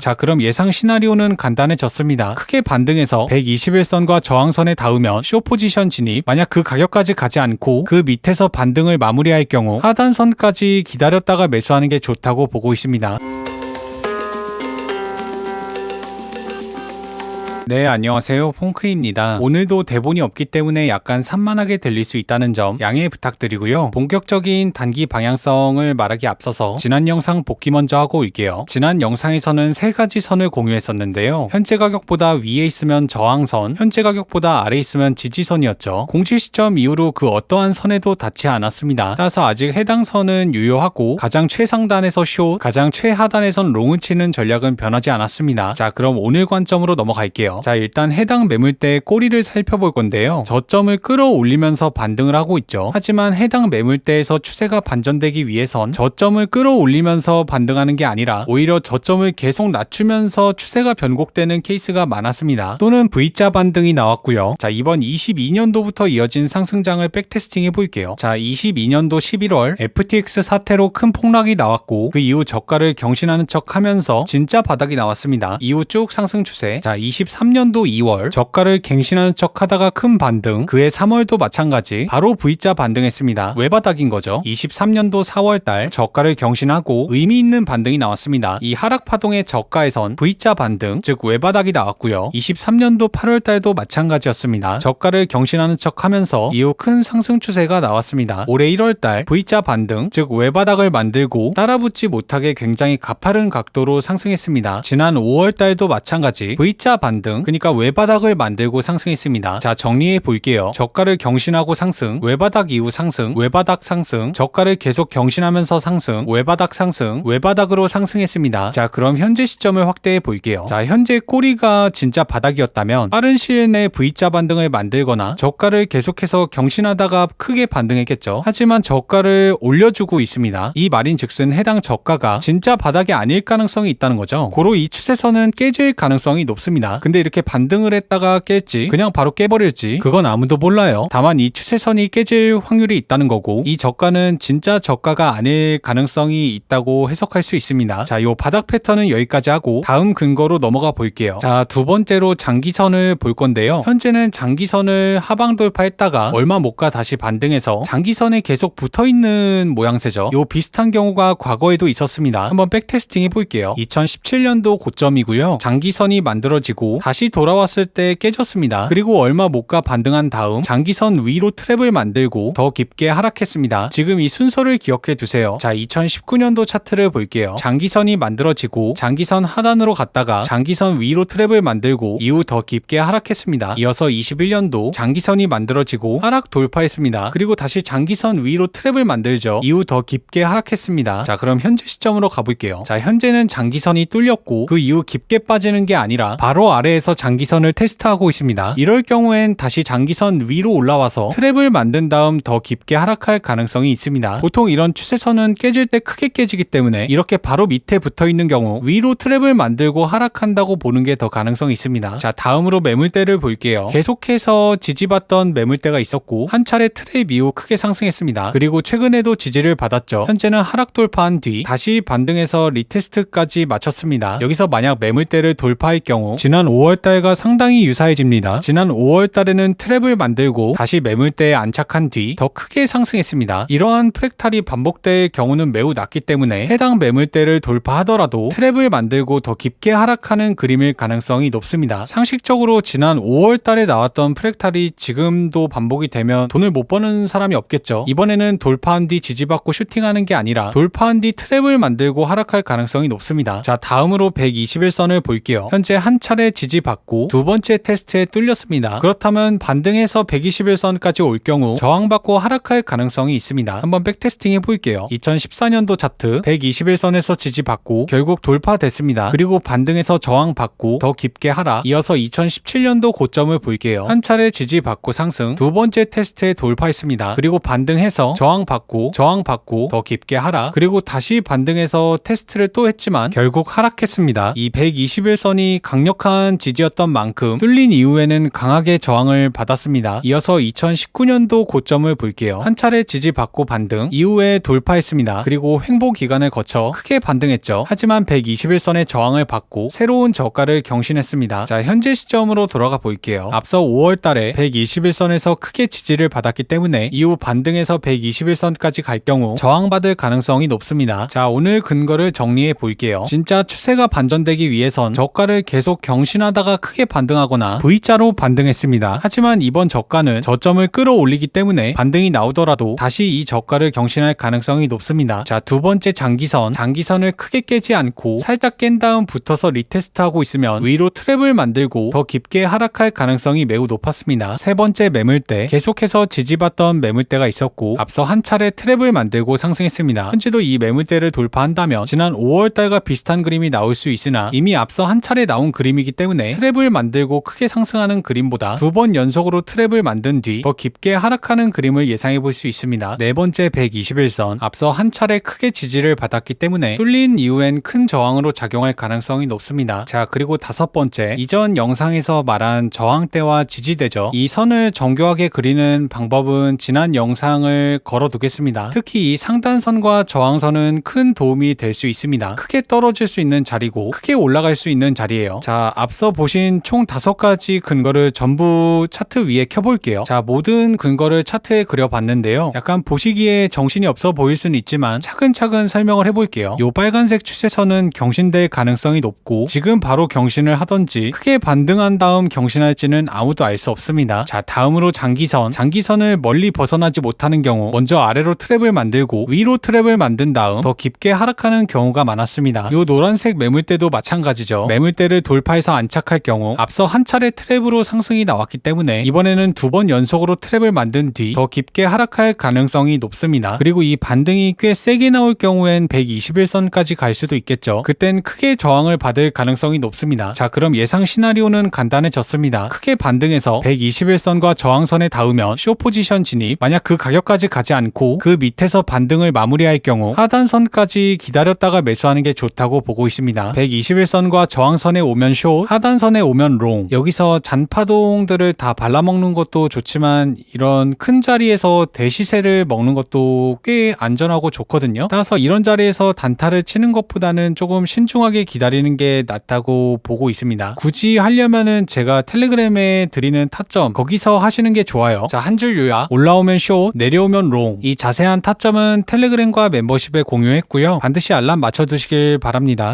자, 그럼 예상 시나리오는 간단해졌습니다. 크게 반등해서 121선과 저항선에 닿으면 숏 포지션 진입, 만약 그 가격까지 가지 않고 그 밑에서 반등을 마무리할 경우 하단선까지 기다렸다가 매수하는 게 좋다고 보고 있습니다. 네, 안녕하세요. 퐁크입니다. 오늘도 대본이 없기 때문에 약간 산만하게 들릴 수 있다는 점 양해 부탁드리고요. 본격적인 단기 방향성을 말하기 앞서서 지난 영상 복귀 먼저 하고 올게요. 지난 영상에서는 세 가지 선을 공유했었는데요. 현재 가격보다 위에 있으면 저항선, 현재 가격보다 아래 있으면 지지선이었죠. 공시 시점 이후로 그 어떠한 선에도 닿지 않았습니다. 따라서 아직 해당 선은 유효하고 가장 최상단에서 숏, 가장 최하단에선 롱을 치는 전략은 변하지 않았습니다. 자, 그럼 오늘 관점으로 넘어갈게요. 자, 일단 해당 매물대의 꼬리를 살펴볼 건데요. 저점을 끌어올리면서 반등을 하고 있죠. 하지만 해당 매물대에서 추세가 반전되기 위해선 저점을 끌어올리면서 반등하는 게 아니라 오히려 저점을 계속 낮추면서 추세가 변곡되는 케이스가 많았습니다. 또는 V자 반등이 나왔고요. 자, 이번 22년도부터 이어진 상승장을 백테스팅 해볼게요. 자, 22년도 11월 FTX 사태로 큰 폭락이 나왔고 그 이후 저가를 경신하는 척 하면서 진짜 바닥이 나왔습니다. 이후 쭉 상승 추세. 자, 23년도 2월 저가를 갱신하는 척 하다가 큰 반등, 그해 3월도 마찬가지 바로 V자 반등했습니다. 왜 바닥인 거죠? 23년도 4월달 저가를 경신하고 의미 있는 반등이 나왔습니다. 이 하락 파동의 저가에선 V자 반등, 즉 외바닥이 나왔고요. 23년도 8월달도 마찬가지였습니다. 저가를 경신하는 척 하면서 이후 큰 상승 추세가 나왔습니다. 올해 1월달 V자 반등, 즉 외바닥을 만들고 따라붙지 못하게 굉장히 가파른 각도로 상승했습니다. 지난 5월달도 마찬가지 V자 반등, 그러니까 외바닥을 만들고 상승했습니다. 자, 정리해 볼게요. 저가를 경신하고 상승, 외바닥 이후 상승, 외바닥 상승, 저가를 계속 경신하면서 상승, 외바닥 상승, 외바닥으로 상승했습니다. 자, 그럼 현재 시점을 확대해 볼게요. 자, 현재 꼬리가 진짜 바닥이었다면 빠른 시일 내에 V자 반등을 만들거나 저가를 계속해서 경신하다가 크게 반등했겠죠. 하지만 저가를 올려주고 있습니다. 이 말인즉슨 해당 저가가 진짜 바닥이 아닐 가능성이 있다는 거죠. 고로 이 추세선은 깨질 가능성이 높습니다. 근데 이렇게 반등을 했다가 깰지 그냥 바로 깨버릴지 그건 아무도 몰라요. 다만 이 추세선이 깨질 확률이 있다는 거고 이 저가는 진짜 저가가 아닐 가능성이 있다고 해석할 수 있습니다. 자, 요 바닥 패턴은 여기까지 하고 다음 근거로 넘어가 볼게요. 자, 두 번째로 장기선을 볼 건데요. 현재는 장기선을 하방 돌파했다가 얼마 못 가 다시 반등해서 장기선에 계속 붙어있는 모양새죠. 요 비슷한 경우가 과거에도 있었습니다. 한번 백테스팅 해볼게요. 2017년도 고점이고요. 장기선이 만들어지고 다시 돌아왔을 때 깨졌습니다. 그리고 얼마 못 가 반등한 다음 장기선 위로 트랩을 만들고 더 깊게 하락했습니다. 지금 이 순서를 기억해 두세요. 자, 2019년도 차트를 볼게요. 장기선이 만들어지고 장기선 하단으로 갔다가 장기선 위로 트랩을 만들고 이후 더 깊게 하락했습니다. 이어서 21년도 장기선이 만들어지고 하락 돌파했습니다. 그리고 다시 장기선 위로 트랩을 만들죠. 이후 더 깊게 하락했습니다. 자, 그럼 현재 시점으로 가볼게요. 자, 현재는 장기선이 뚫렸고 그 이후 깊게 빠지는 게 아니라 바로 아래에서 장기선을 테스트하고 있습니다. 이럴 경우엔 다시 장기선 위로 올라와서 트랩을 만든 다음 더 깊게 하락할 가능성이 있습니다. 보통 이런 추세선은 깨질 때 크게 깨지기 때문에 이렇게 바로 밑에 붙어있는 경우 위로 트랩을 만들고 하락한다고 보는 게 더 가능성이 있습니다. 자, 다음으로 매물대를 볼게요. 계속해서 지지받던 매물대가 있었고 한 차례 트랩 이후 크게 상승했습니다. 그리고 최근에도 지지를 받았죠. 현재는 하락 돌파한 뒤 다시 반등해서 리테스트까지 마쳤습니다. 여기서 만약 매물대를 돌파할 경우 지난 5월달과 상당히 유사해집니다. 지난 5월달에는 트랩을 만들고 다시 매물대에 안착한 뒤 더 크게 상승했습니다. 이러한 프랙탈이 반복될 경우는 매우 낮기 때문에 해당 매물대를 돌파하더라도 트랩을 만들고 더 깊게 하락하는 그림일 가능성이 높습니다. 상식적으로 지난 5월달에 나왔던 프랙탈이 지금도 반복이 되면 돈을 못 버는 사람이 없겠죠. 이번에는 돌파한 뒤 지지받고 슈팅하는 게 아니라 돌파한 뒤 트랩을 만들고 하락할 가능성이 높습니다. 자, 다음으로 121선을 볼게요. 현재 한 차례 지지받고 두 번째 테스트에 뚫렸습니다. 그렇다면 반등해서 121선까지 올 경우 저항받고 하락할 가능성이 있습니다. 한번 백테스팅 해볼게요. 2014년도 차트 121선에서 지지받고 결국 돌파됐습니다. 그리고 반등해서 저항받고 더 깊게 하락, 이어서 2017년도 고점을 볼게요. 한 차례 지지받고 상승, 두 번째 테스트에 돌파했습니다. 그리고 반등해서 저항받고 더 깊게 하락, 그리고 다시 반등해서 테스트를 또 했지만 결국 하락했습니다. 이 121선이 강력한 지지였던 만큼 뚫린 이후에는 강하게 저항을 받았습니다. 이어서 2019년도 고점을 볼게요. 한 차례 지지받고 반등 이후에 돌파했습니다. 그리고 횡보 기간을 거쳐 크게 반등했죠. 하지만 121선의 저항을 받고 새로운 저가를 경신했습니다. 자, 현재 시점으로 돌아가 볼게요. 앞서 5월 달에 121선에서 크게 지지를 받았기 때문에 이후 반등해서 121선까지 갈 경우 저항받을 가능성이 높습니다. 자, 오늘 근거를 정리해 볼게요. 진짜 추세가 반전되기 위해선 저가를 계속 경신하다가 크게 반등하거나 V자로 반등했습니다. 하지만 이번 저가는 저점을 끌어올리기 때문에 반등이 나오더라도 다시 이 저가를 경신할 가능성이 높습니다. 자, 두 번째 장기선을 크게 깨지 않고 살짝 깬 다음 붙어서 리테스트하고 있으면 위로 트랩을 만들고 더 깊게 하락할 가능성이 매우 높았습니다. 세 번째 매물대, 계속해서 지지받던 매물대가 있었고 앞서 한 차례 트랩을 만들고 상승했습니다. 현재도 이 매물대를 돌파한다면 지난 5월달과 비슷한 그림이 나올 수 있으나 이미 앞서 한 차례 나온 그림이기 때문에 트랩을 만들고 크게 상승하는 그림보다 두 번 연속으로 트랩을 만든 뒤 더 깊게 하락하는 그림을 예상해 볼 수 있습니다. 네 번째 121선, 앞서 한 차례 크게 지지를 받았기 때문에 뚫린 이후엔 큰 저항으로 작용할 가능성이 높습니다. 자, 그리고 다섯 번째, 이전 영상에서 말한 저항대와 지지대죠. 이 선을 정교하게 그리는 방법은 지난 영상을 걸어두겠습니다. 특히 이 상단선과 저항선은 큰 도움이 될 수 있습니다. 크게 떨어질 수 있는 자리고 크게 올라갈 수 있는 자리예요. 자, 앞서 보신 총 5가지 근거를 전부 차트 위에 켜볼게요. 자, 모든 근거를 차트에 그려봤는데요. 약간 보시기에 정신이 없어 보일 수는 있지만 차근차근 설명을 해볼게요. 요 빨간색 추세선은 경신될 가능성이 높고 지금 바로 경신을 하던지 크게 반등한 다음 경신할지는 아무도 알 수 없습니다. 자, 다음으로 장기선을 멀리 벗어나지 못하는 경우 먼저 아래로 트랩을 만들고 위로 트랩을 만든 다음 더 깊게 하락하는 경우가 많았습니다. 요 노란색 매물대도 마찬가지죠. 매물대를 돌파해서 안착할 경우 앞서 한 차례 트랩으로 상승이 나왔기 때문에 이번에는 두 번 연속으로 트랩을 만든 뒤 더 깊게 하락할 가능성이 높습니다. 그리고 이 반등이 꽤 세게 나올 경우엔 121선까지 갈 수도 있겠죠. 그땐 크게 저항을 받을 가능성이 높습니다. 자, 그럼 예상 시나리오는 간단해졌습니다. 크게 반등해서 121선과 저항선에 닿으면 숏 포지션 진입, 만약 그 가격까지 가지 않고 그 밑에서 반등을 마무리할 경우 하단선까지 기다렸다가 매수하는 게 좋다고 보고 있습니다. 121선과 저항선에 오면 숏, 하단선에 오면 롱. 여기서 잔파동들을 다 발라먹는 것도 좋지만 이런 큰 자리에서 대시세를 먹는 것도 꽤 안전하고 좋거든요. 따라서 이런 자리에서 단타를 치는 것보다는 조금 신중하게 기다리는 게 낫다고 보고 있습니다. 굳이 하려면은 제가 텔레그램에 드리는 타점 거기서 하시는 게 좋아요. 자, 한 줄 요약, 올라오면 숏, 내려오면 롱. 이 자세한 타점은 텔레그램과 멤버십에 공유했고요. 반드시 알람 맞춰두시길 바랍니다.